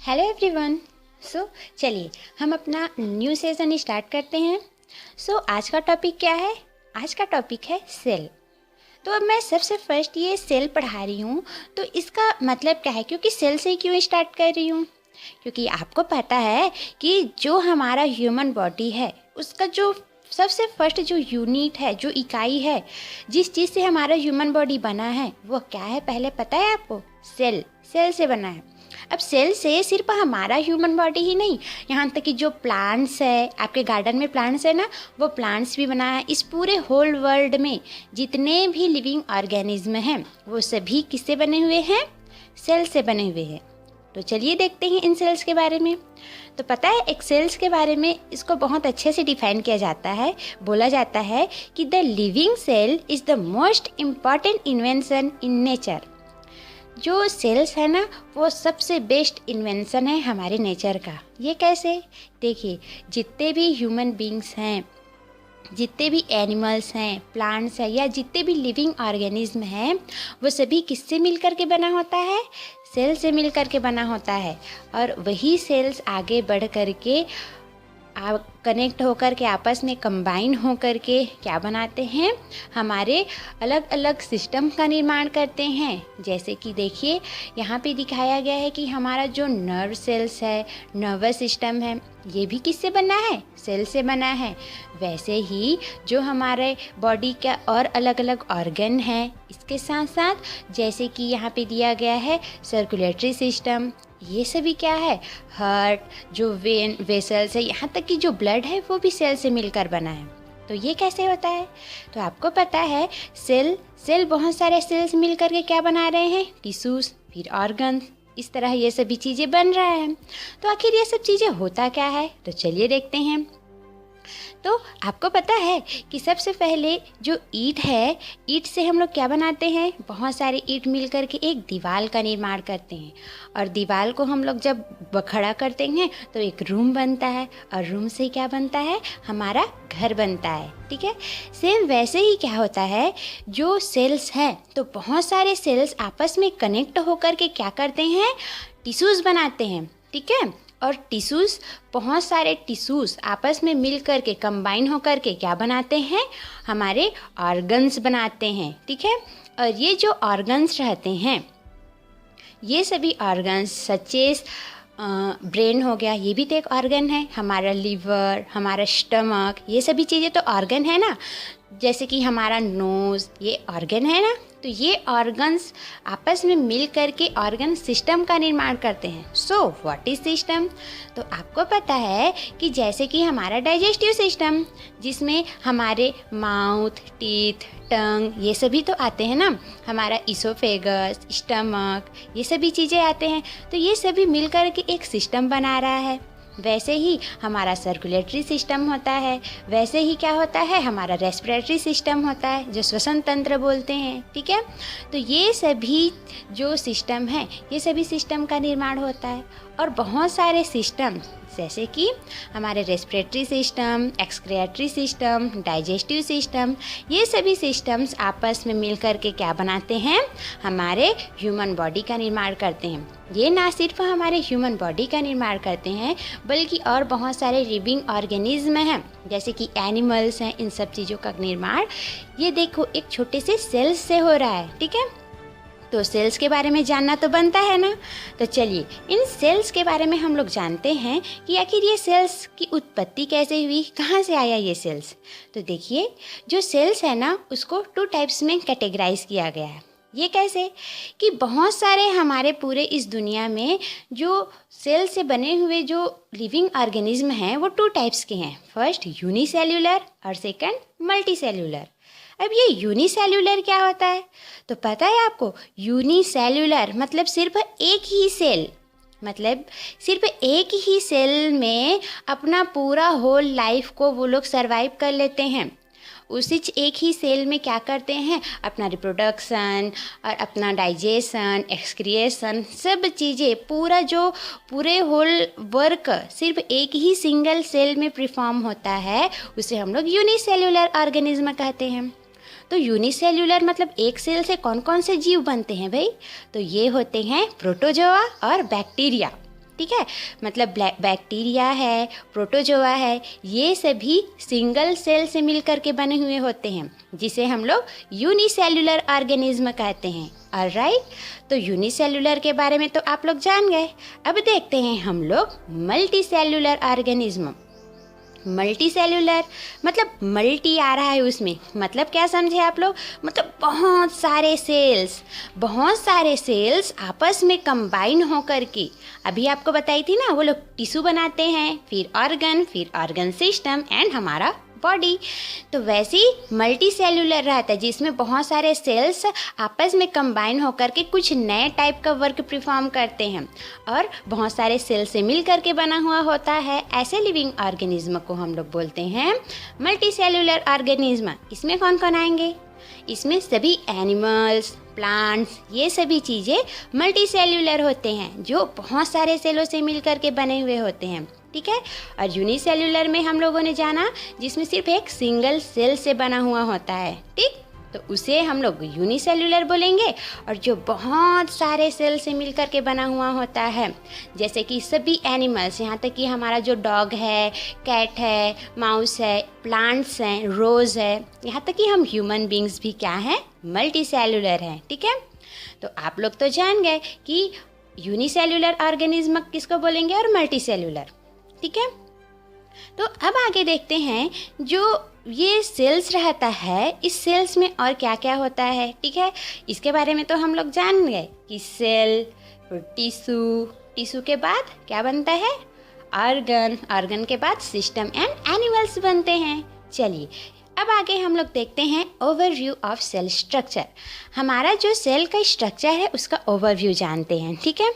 Hello everyone. चलिए हम अपना न्यू सेशन स्टार्ट करते हैं। आज का टॉपिक क्या है? आज का टॉपिक है सेल। तो अब मैं सबसे फर्स्ट ये सेल पढ़ा रही हूँ, तो इसका मतलब क्या है, क्योंकि सेल से क्यों स्टार्ट कर रही हूँ? क्योंकि आपको पता है कि जो हमारा ह्यूमन बॉडी है उसका जो सबसे फर्स्ट जो यूनिट है, जो इकाई है, जिस चीज़ से हमारा ह्यूमन बॉडी बना है वो क्या है पहले पता है आपको? सेल। सेल से बना है। अब सेल से सिर्फ हमारा ह्यूमन बॉडी ही नहीं, यहाँ तक कि जो प्लांट्स है, आपके गार्डन में प्लांट्स है ना, वो प्लांट्स भी बना है। इस पूरे होल वर्ल्ड में जितने भी लिविंग ऑर्गेनिज्म हैं वो सभी किससे बने हुए हैं? सेल से बने हुए हैं। तो चलिए देखते हैं इन सेल्स के बारे में। तो पता है एक सेल्स के बारे में इसको बहुत अच्छे से डिफाइन किया जाता है। बोला जाता है कि the living cell is the most important invention in nature. जो सेल्स है ना वो सबसे बेस्ट इन्वेंशन है हमारे नेचर का। ये कैसे? देखिए, जितने भी ह्यूमन बींग्स हैं, जितने भी एनिमल्स हैं, प्लांट्स हैं, या जितने भी लिविंग ऑर्गेनिज्म हैं, वो सभी किससे मिलकर के बना होता है? सेल से मिलकर के बना होता है। और वही सेल्स आगे बढ़ कर के कनेक्ट होकर के आपस में कंबाइन होकर के क्या बनाते हैं? हमारे अलग अलग सिस्टम का निर्माण करते हैं। जैसे कि देखिए यहाँ पे दिखाया गया है कि हमारा जो नर्व सेल्स है, नर्वस सिस्टम है, ये भी किससे बना है? सेल से बना है। वैसे ही जो हमारे बॉडी का और अलग अलग ऑर्गन है, इसके साथ साथ जैसे कि यहाँ पे दिया गया है सर्कुलेटरी सिस्टम, ये सभी क्या है? हार्ट, जो वेन वेसल्स है, यहाँ तक कि जो ब्लड है वो भी सेल से मिलकर बना है। तो ये कैसे होता है? तो आपको पता है सेल बहुत सारे सेल्स मिलकर के क्या बना रहे हैं? टिश्यूज, फिर ऑर्गन्स, इस तरह ये सभी चीज़ें बन रहा है। तो आखिर ये सब चीज़ें होता क्या है? तो चलिए देखते हैं। तो आपको पता है कि सबसे पहले जो ईंट है, ईंट से हम लोग क्या बनाते हैं? बहुत सारे ईंट मिलकर के एक दीवार का निर्माण करते हैं। और दीवार को हम लोग जब खड़ा करते हैं तो एक रूम बनता है, और रूम से क्या बनता है? हमारा घर बनता है। ठीक है, सेम वैसे ही क्या होता है, जो सेल्स हैं तो बहुत सारे सेल्स आपस में कनेक्ट होकर के क्या करते हैं? टिश्यूज़ बनाते हैं। ठीक है, और टिश्यूज़, बहुत सारे टिश्यूज़ आपस में मिल कर के कंबाइन होकर के क्या बनाते हैं? हमारे ऑर्गन्स बनाते हैं। ठीक है, और ये जो ऑर्गन्स रहते हैं, ये सभी ऑर्गन्स सचेस ब्रेन हो गया, ये भी तो एक ऑर्गन है। हमारा लीवर, हमारा स्टमक, ये सभी चीज़ें तो ऑर्गन है ना। जैसे कि हमारा नोज़, ये ऑर्गन है ना। तो ये ऑर्गन्स आपस में मिल करके ऑर्गन सिस्टम का निर्माण करते हैं। So what is system? तो आपको पता है कि जैसे कि हमारा डाइजेस्टिव सिस्टम, जिसमें हमारे माउथ, टीथ, टंग, ये सभी तो आते हैं ना। हमारा इसोफेगस, स्टमक, ये सभी चीज़ें आते हैं। तो ये सभी मिल करके एक सिस्टम बना रहा है। वैसे ही हमारा सर्कुलेटरी सिस्टम होता है। वैसे ही क्या होता है? हमारा रेस्पिरेटरी सिस्टम होता है, जो श्वसन तंत्र बोलते हैं। ठीक है, तो ये सभी जो सिस्टम है, ये सभी सिस्टम का निर्माण होता है। और बहुत सारे सिस्टम, जैसे कि हमारे respiratory system, excretory system, digestive system, ये सभी सिस्टम्स आपस में मिलकर के क्या बनाते हैं? हमारे ह्यूमन बॉडी का निर्माण करते हैं। ये ना सिर्फ हमारे ह्यूमन बॉडी का निर्माण करते हैं, बल्कि और बहुत सारे लिविंग ऑर्गेनिज्म हैं, जैसे कि एनिमल्स हैं। इन सब चीज़ों का निर्माण ये देखो एक छोटे से सेल्स से हो रहा है। ठीक है, तो सेल्स के बारे में जानना तो बनता है ना। तो चलिए इन सेल्स के बारे में हम लोग जानते हैं कि आखिर ये सेल्स की उत्पत्ति कैसे हुई, कहाँ से आया ये सेल्स। तो देखिए, जो सेल्स है ना उसको 2 टाइप्स में कैटेगराइज किया गया है। ये कैसे? कि बहुत सारे हमारे पूरे इस दुनिया में जो सेल से बने हुए जो लिविंग ऑर्गेनिज्म हैं वो 2 टाइप्स के हैं। फर्स्ट यूनिसेल्यूलर और सेकंड मल्टीसेल्यूलर। अब ये यूनिसेल्यूलर क्या होता है? तो पता है आपको, यूनिसेल्यूलर मतलब सिर्फ एक ही सेल, मतलब सिर्फ एक ही सेल में अपना पूरा होल लाइफ को वो लोग सरवाइव कर लेते हैं। उसी एक ही सेल में क्या करते हैं? अपना रिप्रोडक्शन और अपना डाइजेशन, एक्सक्रिएशन, सब चीज़ें, पूरे होल वर्क सिर्फ एक ही सिंगल सेल में परफॉर्म होता है। उसे हम लोग यूनिसेल्यूलर ऑर्गेनिज्म कहते हैं। तो यूनिसेल्यूलर मतलब एक सेल से कौन कौन से जीव बनते हैं भाई? तो ये होते हैं प्रोटोजोआ और बैक्टीरिया। ठीक है। मतलब बैक्टीरिया है, प्रोटोजोआ है, ये सभी सिंगल सेल से मिलकर के बने हुए होते हैं, जिसे हम लोग यूनिसेल्युलर ऑर्गेनिज्म कहते हैं। ऑलराइट, तो यूनिसेल्युलर के बारे में तो आप लोग जान गए। अब देखते हैं हम लोग multi cellular organism. Multi cellular मतलब मल्टी आ रहा है उसमें, मतलब क्या समझे आप लोग, मतलब बहुत सारे सेल्स आपस में कंबाइन होकर के, अभी आपको बताई थी ना, वो लोग टिश्यू बनाते हैं, फिर ऑर्गन सिस्टम एंड हमारा बॉडी। तो वैसे ही मल्टी सेल्युलर रहता है, जिसमें बहुत सारे सेल्स आपस में कंबाइन होकर के कुछ नए टाइप का वर्क परफॉर्म करते हैं और बहुत सारे सेल से मिल करके बना हुआ होता है। ऐसे लिविंग ऑर्गेनिज्म को हम लोग बोलते हैं मल्टी सेल्युलर ऑर्गेनिज्म। इसमें कौन कौन आएंगे, इसमें सभी एनिमल्स, प्लांट्स, ये सभी चीज़ें मल्टी सेल्युलर होते हैं, जो बहुत सारे सेलों से मिलकर के बने हुए होते हैं, ठीक है। और यूनिसेल्युलर में हम लोगों ने जाना जिसमें सिर्फ एक सिंगल सेल से बना हुआ होता है, ठीक, तो उसे हम लोग यूनिसेल्युलर बोलेंगे। और जो बहुत सारे सेल से मिलकर के बना हुआ होता है, जैसे कि सभी एनिमल्स, यहाँ तक कि हमारा जो डॉग है, कैट है, माउस है, प्लांट्स हैं, रोज़ है, यहाँ तक कि हम ह्यूमन बींग्स भी क्या हैं, मल्टी सेल्युलर हैं, ठीक है। तो आप लोग तो जान गए कि यूनिसेल्युलर ऑर्गेनिज्म किसको बोलेंगे और मल्टी सेल्युलर, ठीक है। तो अब आगे देखते हैं, जो ये सेल्स रहता है, इस सेल्स में और क्या क्या होता है, ठीक है। इसके बारे में तो हम लोग जान गए कि सेल, टिश्यू के बाद क्या बनता है, ऑर्गन के बाद सिस्टम एंड एनिमल्स बनते हैं। चलिए अब आगे हम लोग देखते हैं ओवरव्यू ऑफ सेल स्ट्रक्चर। हमारा जो सेल का स्ट्रक्चर है उसका ओवरव्यू जानते हैं, ठीक है।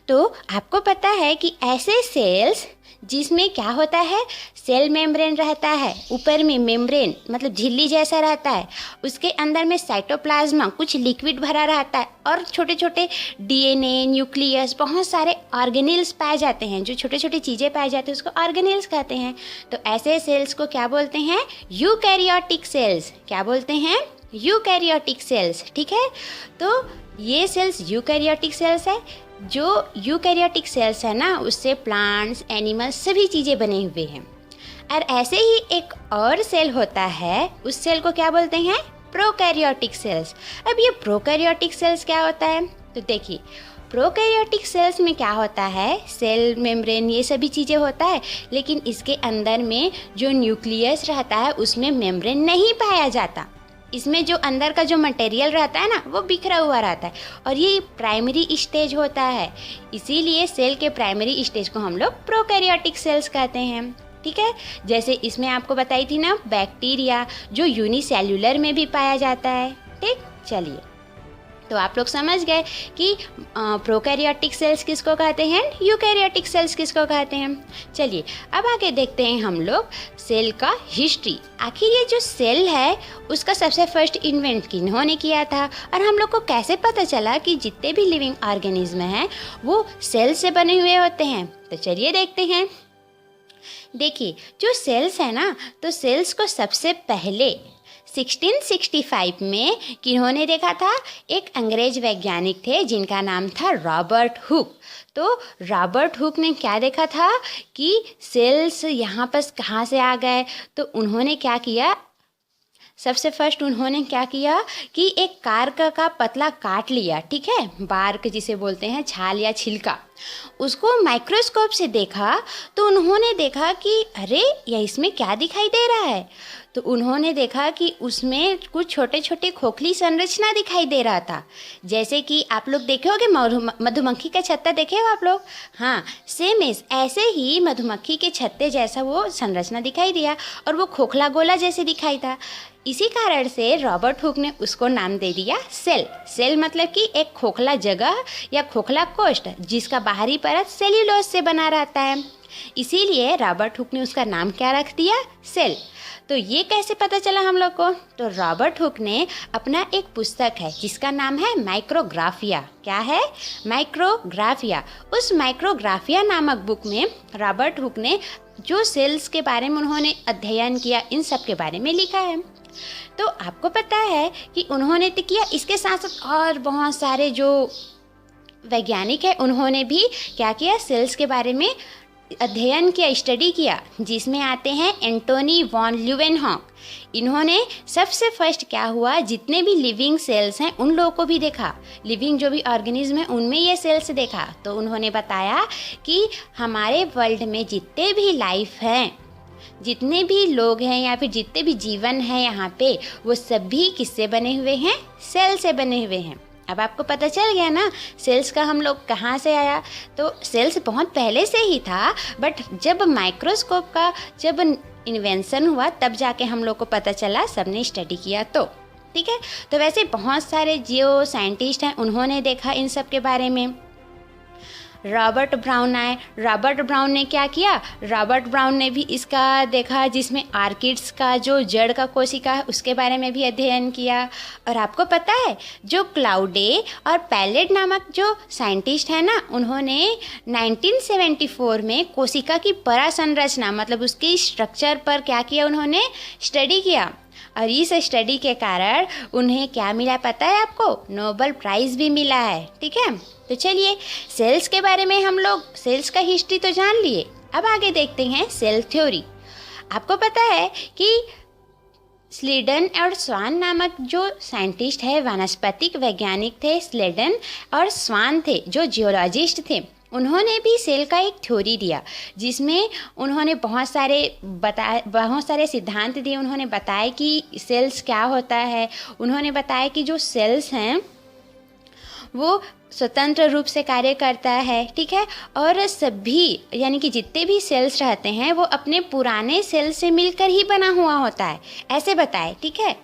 तो आपको पता है कि ऐसे सेल्स जिसमें क्या होता है, सेल मेम्ब्रेन रहता है, ऊपर में मेम्ब्रेन मतलब झिल्ली जैसा रहता है, उसके अंदर में साइटोप्लाज्मा कुछ लिक्विड भरा रहता है और छोटे छोटे डीएनए, न्यूक्लियस, बहुत सारे ऑर्गेनेल्स पाए जाते हैं, जो छोटे छोटे चीज़ें पाए जाते हैं उसको ऑर्गेनेल्स कहते हैं। तो ऐसे सेल्स को क्या बोलते हैं, यूकैरियोटिक सेल्स। क्या बोलते हैं, यूकैरियोटिक सेल्स, ठीक है। तो ये सेल्स यूकैरियोटिक सेल्स है। जो यूकैरियोटिक सेल्स है ना, उससे प्लांट्स, एनिमल्स सभी चीज़ें बने हुए हैं। और ऐसे ही एक और सेल होता है, उस सेल को क्या बोलते हैं, प्रोकैरियोटिक सेल्स। अब ये प्रोकैरियोटिक सेल्स क्या होता है, तो देखिए प्रोकैरियोटिक सेल्स में क्या होता है, सेल मेम्ब्रेन ये सभी चीज़ें होता है, लेकिन इसके अंदर में जो न्यूक्लियस रहता है उसमें मेम्ब्रेन नहीं पाया जाता। इसमें जो अंदर का जो मटेरियल रहता है ना, वो बिखरा हुआ रहता है और ये प्राइमरी स्टेज होता है। इसीलिए सेल के प्राइमरी स्टेज को हम लोग प्रोकैरियोटिक सेल्स कहते हैं, ठीक है। जैसे इसमें आपको बताई थी ना बैक्टीरिया, जो यूनिसेल्युलर में भी पाया जाता है, ठीक। चलिए तो आप लोग समझ गए कि प्रोकैरियोटिक सेल्स किसको कहते हैं, यूकैरियोटिक सेल्स किसको कहते हैं। चलिए अब आगे देखते हैं हम लोग सेल का हिस्ट्री। आखिर ये जो सेल है उसका सबसे फर्स्ट इन्वेंट किन्होंने किया था, और हम लोग को कैसे पता चला कि जितने भी लिविंग ऑर्गेनिज्म हैं वो सेल से बने हुए होते हैं। तो चलिए देखते हैं। देखिए जो सेल्स है ना, तो सेल्स को सबसे पहले 1665 में किन्होंने देखा था, एक अंग्रेज वैज्ञानिक थे जिनका नाम था रॉबर्ट हुक। तो रॉबर्ट हुक ने क्या देखा था कि सेल्स यहाँ पर कहाँ से आ गए, तो उन्होंने क्या किया, सबसे फर्स्ट उन्होंने क्या किया कि एक कार्क का पतला काट लिया, ठीक है, बार्क जिसे बोलते हैं, छाल या छिलका, उसको माइक्रोस्कोप से देखा तो उन्होंने देखा कि अरे ये इसमें क्या दिखाई दे रहा है। तो उन्होंने देखा कि उसमें कुछ छोटे छोटे खोखली संरचना दिखाई दे रहा था, जैसे कि आप लोग देखे होगे मधुमक्खी का छत्ता देखे हो आप लोग, हाँ सेम ऐसे ही मधुमक्खी के छत्ते जैसा वो संरचना दिखाई दिया और वो खोखला गोला जैसे दिखाई था। इसी कारण से रॉबर्ट हुक ने उसको नाम दे दिया सेल। सेल मतलब कि एक खोखला जगह या खोखला कोष्ठ जिसका बाहरी परत सेल्यूलोज से बना रहता है, इसीलिए रॉबर्ट हुक ने उसका नाम क्या रख दिया, सेल। तो ये कैसे पता चला हम लोग को, तो रॉबर्ट हुक ने अपना एक पुस्तक है जिसका नाम है माइक्रोग्राफिया। क्या है, माइक्रोग्राफिया। उस माइक्रोग्राफिया नामक बुक में रॉबर्ट हुक ने जो सेल्स के बारे में उन्होंने अध्ययन किया, इन सब के बारे में लिखा है। तो आपको पता है कि उन्होंने तो किया, इसके साथ साथ और बहुत सारे जो वैज्ञानिक है उन्होंने भी क्या किया, सेल्स के बारे में अध्ययन किया, स्टडी किया, जिसमें आते हैं एंटोनी वॉन ल्यूवेनहॉक। इन्होंने सबसे फर्स्ट क्या हुआ, जितने भी लिविंग सेल्स हैं उन लोगों को भी देखा, लिविंग जो भी ऑर्गेनिज्म है उनमें ये सेल्स देखा। तो उन्होंने बताया कि हमारे वर्ल्ड में जितने भी लाइफ हैं, जितने भी लोग हैं या फिर जितने भी जीवन हैं यहाँ पे, वो सभी किससे बने हुए हैं, सेल से बने हुए हैं। अब आपको पता चल गया ना सेल्स का हम लोग कहाँ से आया। तो सेल्स बहुत पहले से ही था, बट जब माइक्रोस्कोप का जब इन्वेंशन हुआ तब जाके हम लोग को पता चला, सबने स्टडी किया तो ठीक है। तो वैसे बहुत सारे जो साइंटिस्ट हैं उन्होंने देखा इन सब के बारे में। रॉबर्ट ब्राउन आए, रॉबर्ट ब्राउन ने क्या किया, रॉबर्ट ब्राउन ने भी इसका देखा, जिसमें आर्किड्स का जो जड़ का कोशिका है उसके बारे में भी अध्ययन किया। और आपको पता है जो क्लाउडे और पैलेट नामक जो साइंटिस्ट है ना, उन्होंने 1974 में कोशिका की परासंरचना मतलब उसकी स्ट्रक्चर पर क्या किया, उन्होंने स्टडी किया। और इस स्टडी के कारण उन्हें क्या मिला पता है आपको, नोबेल प्राइज़ भी मिला है। ठीक है, तो चलिए सेल्स के बारे में हम लोग सेल्स का हिस्ट्री तो जान लिए, अब आगे देखते हैं सेल थ्योरी। आपको पता है कि स्लीडन और स्वान नामक जो साइंटिस्ट है, वानस्पतिक वैज्ञानिक थे, स्लीडन और स्वान थे जो जियोलॉजिस्ट थे, उन्होंने भी सेल का एक थ्योरी दिया, जिसमें उन्होंने बहुत सारे सिद्धांत दिए। उन्होंने बताया कि सेल्स क्या होता है, उन्होंने बताया कि जो सेल्स हैं वो स्वतंत्र रूप से कार्य करता है, ठीक है, और सभी यानी कि जितने भी सेल्स रहते हैं वो अपने पुराने सेल से मिलकर ही बना हुआ होता है, ऐसे बताए। ठीक है,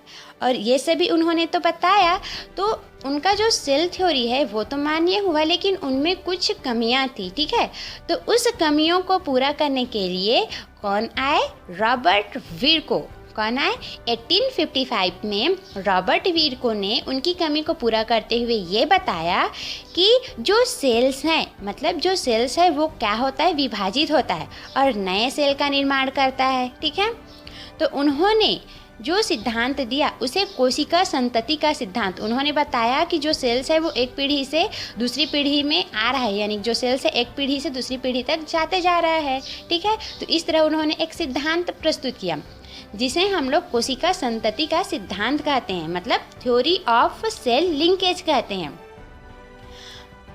और ये सभी उन्होंने तो बताया। तो उनका जो सेल थ्योरी है वो तो मान्य हुआ, लेकिन उनमें कुछ कमियां थी। ठीक है, तो उस कमियों को पूरा करने के लिए कौन आए, रॉबर्ट विर्को। कौन आए, 1855 में रॉबर्ट विर्को ने उनकी कमी को पूरा करते हुए ये बताया कि जो सेल्स हैं, मतलब जो सेल्स है वो क्या होता है, विभाजित होता है और नए सेल का निर्माण करता है। ठीक है, तो उन्होंने जो सिद्धांत दिया उसे कोशिका संतति का सिद्धांत। उन्होंने बताया कि जो सेल्स है वो एक पीढ़ी से दूसरी पीढ़ी में आ रहा है, यानी जो सेल्स है एक पीढ़ी से दूसरी पीढ़ी तक जाते जा रहा है। ठीक है, तो इस तरह उन्होंने एक सिद्धांत प्रस्तुत किया, जिसे हम लोग कोशिका संतति का सिद्धांत कहते हैं, मतलब थ्योरी ऑफ सेल लिंकेज कहते हैं।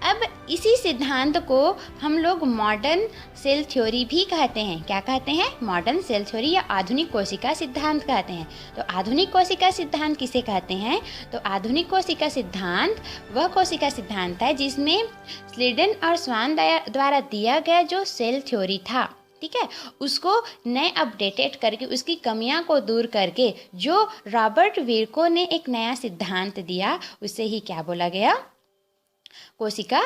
अब इसी सिद्धांत को हम लोग मॉडर्न सेल थ्योरी भी कहते हैं। क्या कहते हैं, मॉडर्न सेल थ्योरी या आधुनिक कोशिका सिद्धांत कहते हैं। तो आधुनिक कोशिका सिद्धांत किसे कहते हैं, तो आधुनिक कोशिका सिद्धांत वह कोशिका सिद्धांत है जिसमें स्लीडन और स्वान द्वारा दिया गया जो सेल थ्योरी था, ठीक है, उसको नए अपडेटेड करके उसकी कमियां को दूर करके जो रॉबर्ट विर्को ने एक नया सिद्धांत दिया, उसे ही क्या बोला गया, कोशिका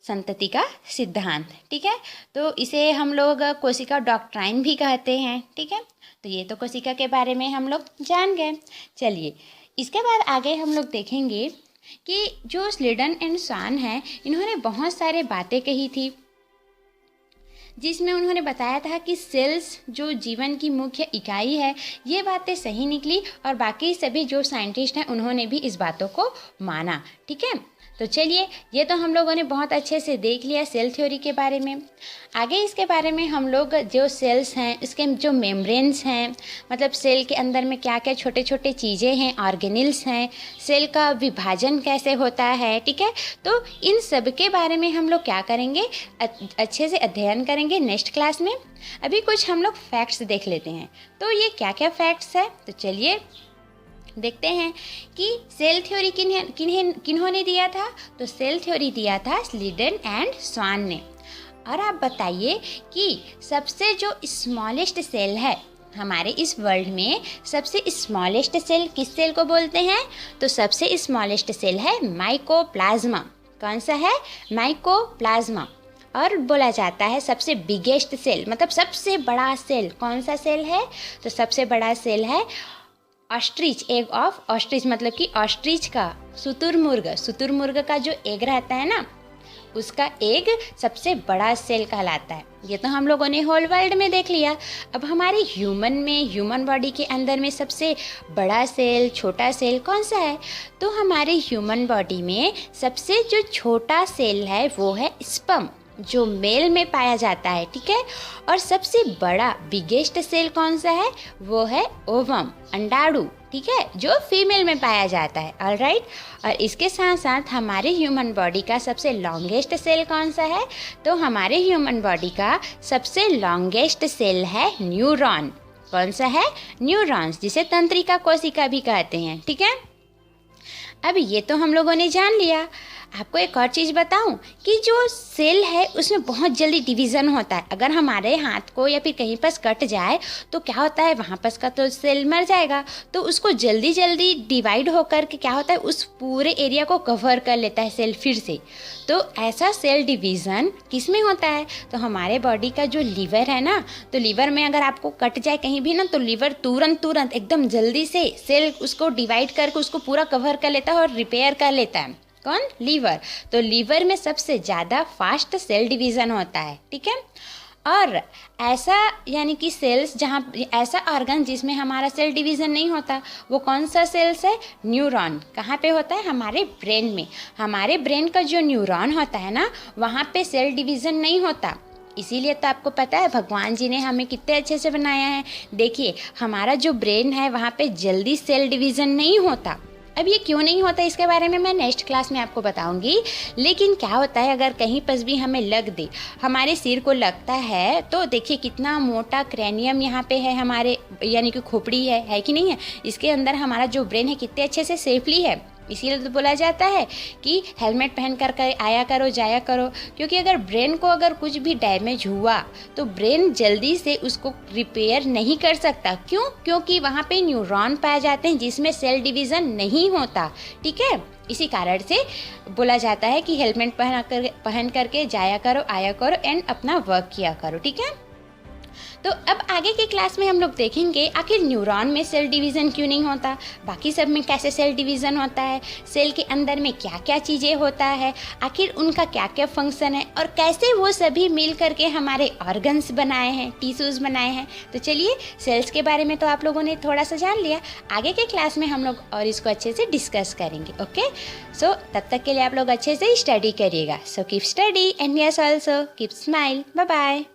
संतति का सिद्धांत। ठीक है, तो इसे हम लोग कोशिका डॉक्ट्राइन भी कहते हैं। ठीक है, तो ये तो कोशिका के बारे में हम लोग जान गए। चलिए इसके बाद आगे हम लोग देखेंगे कि जो स्लीडन एंड स्वान है, इन्होंने बहुत सारे बातें कही थी, जिसमें उन्होंने बताया था कि सेल्स जो जीवन की मुख्य इकाई है। ये बातें सही निकली और बाकी सभी जो साइंटिस्ट हैं उन्होंने भी इस बातों को माना। ठीक है, तो चलिए ये तो हम लोगों ने बहुत अच्छे से देख लिया सेल थ्योरी के बारे में। आगे इसके बारे में हम लोग जो सेल्स हैं इसके जो मेम्ब्रेन्स हैं, मतलब सेल के अंदर में क्या क्या छोटे छोटे चीज़ें हैं, ऑर्गेनिल्स हैं, सेल का विभाजन कैसे होता है। ठीक है, तो इन सब के बारे में हम लोग क्या करेंगे, अच्छे से अध्ययन करेंगे नेक्स्ट क्लास में। अभी कुछ हम लोग फैक्ट्स देख लेते हैं। तो ये क्या क्या फैक्ट्स है, तो चलिए देखते हैं कि सेल थ्योरी किन्होंने दिया था। तो सेल थ्योरी दिया था स्लीडन एंड स्वान ने। और आप बताइए कि सबसे जो स्मॉलेस्ट सेल है हमारे इस वर्ल्ड में, सबसे स्मॉलेस्ट सेल किस सेल को बोलते हैं, तो सबसे स्मॉलेस्ट सेल है माइकोप्लाज्मा। कौन सा है, माइकोप्लाज्मा। और बोला जाता है सबसे बिगेस्ट सेल, मतलब सबसे बड़ा सेल कौन सा सेल है, तो सबसे बड़ा सेल है ऑस्ट्रिच, एग ऑफ ऑस्ट्रिच, मतलब कि ऑस्ट्रिच का शुतुरमुर्ग का जो एग रहता है ना, उसका एग सबसे बड़ा सेल कहलाता है। ये तो हम लोगों ने होल वर्ल्ड में देख लिया। अब हमारे ह्यूमन बॉडी के अंदर में सबसे बड़ा सेल, छोटा सेल कौन सा है? तो हमारे ह्यूमन बॉडी में सबसे जो छोटा सेल है वो है स्पर्म, जो मेल में पाया जाता है, ठीक है। और सबसे बड़ा बिगेस्ट सेल कौन सा है? वो है ओवम, अंडाणु, ठीक है, जो फीमेल में पाया जाता है। ऑलराइट। और इसके साथ साथ हमारे ह्यूमन बॉडी का सबसे लॉन्गेस्ट सेल कौन सा है? तो हमारे ह्यूमन बॉडी का सबसे लॉन्गेस्ट सेल है न्यूरॉन। कौन सा है? न्यूरॉन्स, जिसे तंत्रिका कोशिका भी कहते हैं, ठीक है। अब ये तो हम लोगों ने जान लिया। आपको एक और चीज़ बताऊं कि जो सेल है उसमें बहुत जल्दी डिवीज़न होता है। अगर हमारे हाथ को या फिर कहीं पर कट जाए तो क्या होता है, वहाँ पर का तो सेल मर जाएगा, तो उसको जल्दी जल्दी डिवाइड होकर के क्या होता है, उस पूरे एरिया को कवर कर लेता है सेल फिर से। तो ऐसा सेल डिवीज़न किस में होता है? तो हमारे बॉडी का जो लीवर है ना, तो लीवर में अगर आपको कट जाए कहीं भी ना, तो लीवर तुरंत एकदम जल्दी से सेल उसको डिवाइड करके उसको पूरा कवर कर लेता है और रिपेयर कर लेता है। कौन? लीवर। तो लीवर में सबसे ज़्यादा फास्ट सेल डिवीज़न होता है, ठीक है। और ऐसा यानी कि सेल्स जहाँ ऐसा ऑर्गन जिसमें हमारा सेल डिवीज़न नहीं होता, वो कौन सा सेल्स है? न्यूरॉन। कहाँ पे होता है? हमारे ब्रेन में। हमारे ब्रेन का जो न्यूरॉन होता है ना, वहाँ पे सेल डिवीज़न नहीं होता। इसीलिए तो आपको पता है भगवान जी ने हमें कितने अच्छे से बनाया है। देखिए, हमारा जो ब्रेन है वहाँ पे जल्दी सेल डिवीज़न नहीं होता। अब ये क्यों नहीं होता, इसके बारे में मैं नेक्स्ट क्लास में आपको बताऊंगी। लेकिन क्या होता है, अगर कहीं पर भी हमें लग दे, हमारे सिर को लगता है, तो देखिए कितना मोटा क्रेनियम यहाँ पे है हमारे, यानी कि खोपड़ी है कि नहीं है। इसके अंदर हमारा जो ब्रेन है कितने अच्छे से सेफली है। इसीलिए तो बोला जाता है कि हेलमेट पहन कर आया करो, जाया करो, क्योंकि अगर ब्रेन को अगर कुछ भी डैमेज हुआ तो ब्रेन जल्दी से उसको रिपेयर नहीं कर सकता। क्यों? क्योंकि वहाँ पे न्यूरॉन पाए जाते हैं जिसमें सेल डिवीज़न नहीं होता, ठीक है। इसी कारण से बोला जाता है कि हेलमेट पहन करके जाया करो, आया करो एंड अपना वर्क किया करो, ठीक है। तो अब आगे के क्लास में हम लोग देखेंगे आखिर न्यूरॉन में सेल डिवीज़न क्यों नहीं होता, बाकी सब में कैसे सेल डिवीज़न होता है, सेल के अंदर में क्या क्या चीज़ें होता है, आखिर उनका क्या क्या फंक्शन है, और कैसे वो सभी मिल करके हमारे ऑर्गन्स बनाए हैं, टिश्यूज़ बनाए हैं। तो चलिए, सेल्स के बारे में तो आप लोगों ने थोड़ा सा जान लिया। आगे के क्लास में हम लोग और इसको अच्छे से डिस्कस करेंगे। ओके, सो तब तक के लिए आप लोग अच्छे से स्टडी करिएगा। So keep study and yes also keep smile. Bye bye.